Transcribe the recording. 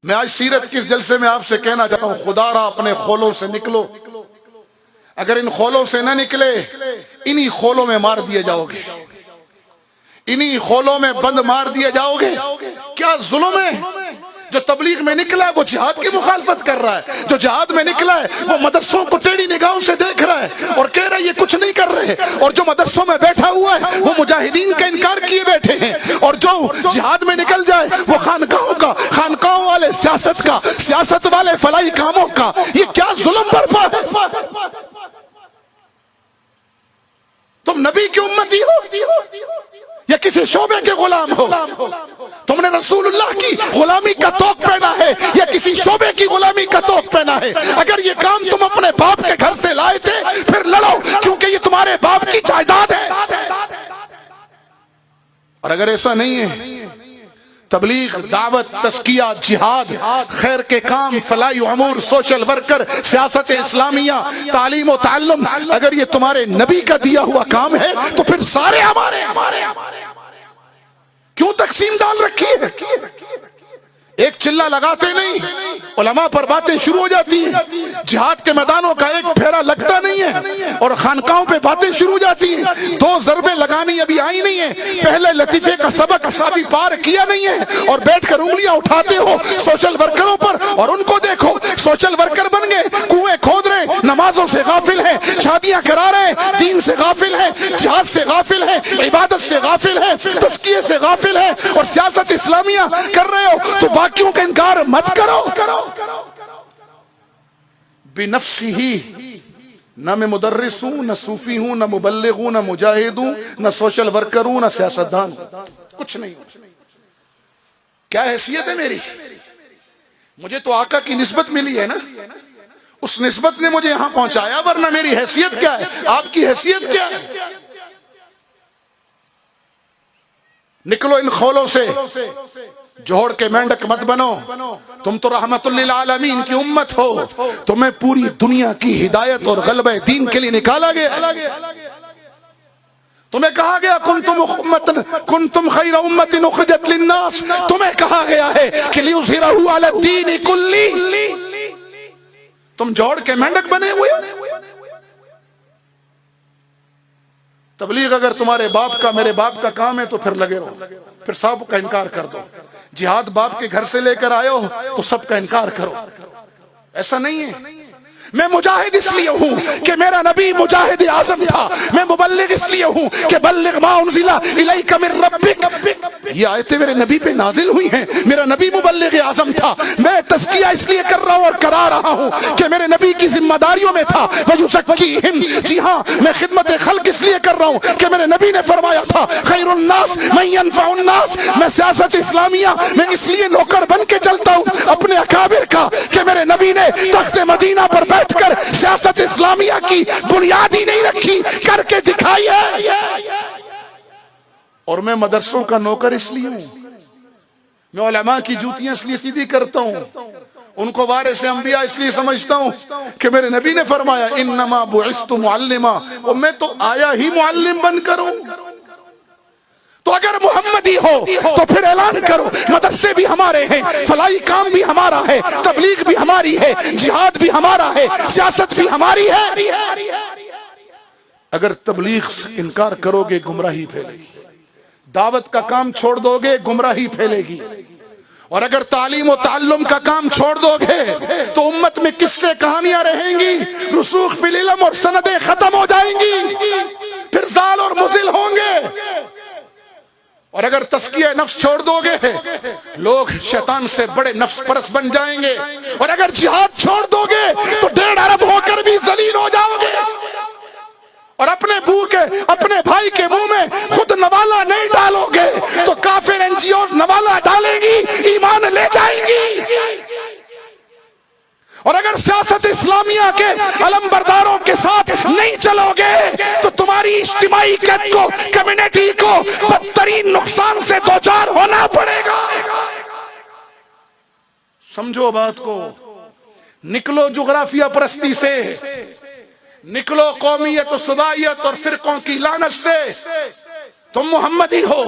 میں آج سیرت کے اس جلسے میں آپ سے کہنا چاہتا ہوں، خدا را اپنے خولوں سے نکلو، اگر ان خولوں سے نہ نکلے انہی خولوں میں مار دیے جاؤ گے، انہی خولوں میں بند مار دیے جاؤ گے۔ کیا ظلم ہے؟ جو تبلیغ میں نکلا ہے وہ جہاد کی مخالفت کر رہا ہے، جو جہاد میں نکلا ہے وہ مدرسوں کو ٹیڑھی نگاہوں سے دیکھ رہا ہے اور کہہ رہا ہے یہ کچھ نہیں کر رہے، اور جو مدرسوں میں بیٹھا ہوا ہے وہ مجاہدین کا انکار کیے بیٹھے ہیں، اور جو جہاد میں نکل جائے وہ خانقاہوں والے سیاست کا، سیاست والے فلاحی کاموں کا۔ یہ کیا ظلم برپا ہے؟ تم نبی کی امتی ہو یا کسی شعبے کے غلام ہو؟ تم نے رسول اللہ کی غلامی کا توق پہنا ہے یا کسی شعبے کی غلامی کا توق پہنا ہے؟ اگر یہ کام تم اپنے باپ کے گھر سے لائے تھے پھر لڑو، کیونکہ یہ تمہارے باپ کی جائیداد ہے۔ اور اگر ایسا نہیں ہے، تبلیغ، دعوت، تزکیہ، جہاد، خیر کے کام، فلاحی امور، سوشل ورکر، سیاست اسلامیہ، تعلیم و تعلم، اگر یہ تمہارے نبی کا دیا ہوا کام ہے تو پھر سارے ہمارے کیوں تقسیم ڈال رکھی ہے؟ ایک چلہ لگاتے نہیں، علماء پر باتیں شروع ہو جاتی ہیں، جہاد کے میدانوں کا ایک پھیرا لگتا نہیں ہے اور خانقاہوں پہ باتیں شروع ہو جاتی ہیں۔ دو ضربیں لگانی ابھی آئی نہیں ہیں، پہلے لطیفے کا سبق ابھی پار کیا نہیں ہے اور بیٹھ کر انگلیاں اٹھاتے ہو سوشل ورکروں پر، اور ان کو دیکھو سوشل ورکر بن گئے، کنویں کھود رہے، نمازوں سے غافل ہیں، شادیاں کرا رہے ہیں، دین سے غافل ہیں، جہاد سے غافل ہیں، عبادت سے غافل ہیں، تزکیے سے غافل ہیں، اور سیاست اسلامیہ کر رہے ہو تو باقیوں کا انکار مت کرو۔ بنفسی ہی، نہ میں مدرس ہوں، نہ صوفی ہوں، نہ مبلغ ہوں، نہ مجاہد ہوں، نہ سوشل ورکر ہوں، نہ سیاستدان ہوں، کچھ نہیں ہوں۔ کیا حیثیت ہے میری؟ مجھے تو آقا کی نسبت ملی ہے نا، اس نسبت نے مجھے یہاں پہنچایا، ورنہ میری حیثیت کیا ہے؟ آپ کی حیثیت کیا ہے؟ نکلو ان خولوں سے، جوڑ کے مینڈک مت بنو، تم تو رحمت للعالمین کی امت ہو، تمہیں پوری دنیا کی ہدایت اور غلبہ دین کے لیے نکالا گیا۔ تمہیں کہا گیا کنتم خیر امت اخرجت للناس، تمہیں کہا گیا ہے کہ لیظہرہ علی الدین کلہ، تم جوڑ کے مینڈک بنے ہوئے۔ تبلیغ اگر تمہارے باپ کا، میرے باپ کا کام ہے تو پھر لگے رہو، پھر سب کا انکار کر دو۔ جہاد باپ کے گھر سے لے کر آئے ہو تو سب کا انکار کرو، ایسا نہیں ہے۔ میں مجاہد اس لیے ہوں کہ میرا نبی مجاہد اعظم تھا، میں مبلغ اس لیے ہوں کہ بلغ ما انزل الیک من ربک، یہ آیتیں میرے نبی پہ نازل ہوئی ہیں، میرا نبی مبلغ اعظم تھا۔ میں تزکیہ اس لیے کر رہا ہوں اور کرا رہا ہوں کہ میرے نبی کی ذمہ داریوں میں تھا وَيُزَكِّيهِمْ، جی ہاں میں خدمت خلق اس لیے کر رہا ہوں کہ میرے نبی نے فرمایا تھا خیر الناس من ينفع الناس۔ میں سیاست اسلامیہ میں اس لیے نوکر بن کے چلتا ہوں اپنے اکابر کا کہ میرے نبی نے تخت مدینہ پر بیٹھ کر سیاست اسلامیہ کی بنیاد ہی نہیں رکھی، کر کے دکھائی ہے۔ اور میں مدرسوں کا نوکر اس لیے ہوں، میں علماء کی جوتیاں اس لیے سیدھی کرتا ہوں، ان کو وارث انبیاء اس لیے سمجھتا ہوں کہ میرے نبی نے فرمایا انما بعثت معلما، اور میں تو آیا ہی معلم بن کر ہوں۔ تو اگر محمدی ہو تو پھر اعلان کرو مدرسے بھی ہمارے ہیں، فلاحی کام بھی ہمارا ہے، تبلیغ بھی ہماری ہے، جہاد بھی ہمارا ہے، سیاست بھی ہماری ہے۔ اگر تبلیغ سے انکار کرو گے گمراہی پھیلے گی، دعوت کا کام چھوڑ دو گے گمراہی پھیلے گی، اور اگر تعلیم و تعلم کا کام چھوڑ دو گے تو امت میں قصے کہانیاں رہیں گی، رسوخ فی العلم اور سندیں ختم ہو جائیں گی، پھر زال اور مزل ہوں گے۔ اور اگر تزکیہ نفس چھوڑ دو گے لوگ شیطان سے بڑے نفس پرست بن جائیں گے، اور اگر جہاد چھوڑ دو گے تو 1.5 ارب ہو کر بھی ذلیل ہو جاؤ گے، اور اپنے بھائی کے منہ میں خود نوالا نہیں ڈالو گے تو کافر این جی او نوالا ڈالیں گی، ایمان لے جائیں گی۔ اور اگر سیاست اسلامیہ کے علم برداروں کے ساتھ نہیں چلو گے تو تمہاری اجتماعی قید کو، کمیونٹی کو بدترین نقصان سے دوچار ہونا پڑے گا۔ سمجھو بات کو، نکلو جغرافیہ پرستی سے، نکلو قومیت و صوبائیت اور فرقوں کی لعنت سے، تم محمدی ہو۔